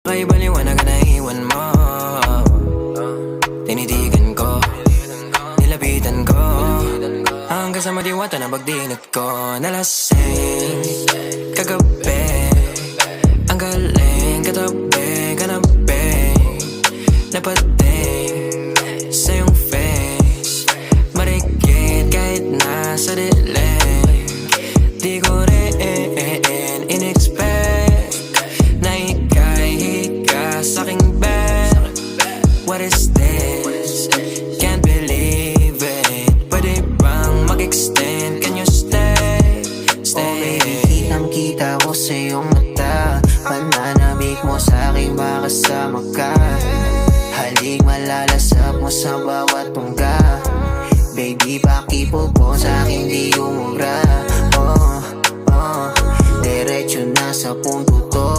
Kay baliwanag na iwan mo. Tinitigan ko, nilapitan ko, hanggang sa madiwata na pagdilat ko. Nalasing kagabi, ang galing katabi, kanabi, napating sa iyong face, marikit kahit nasa dilim. Di ko rin in-expect na ika'y hika sa'king bed. What is this? Can't believe it. Pwede bang mag-extend? Can you stay? Stay. Oh baby, kitang-kita ko sa iyong mata. Pananabik mo sa'king makasama ka. Halik malalasap mo sa bawat tungga. Baby, pakipo po sa'king di umubra. Oh, diretso na sa punto to.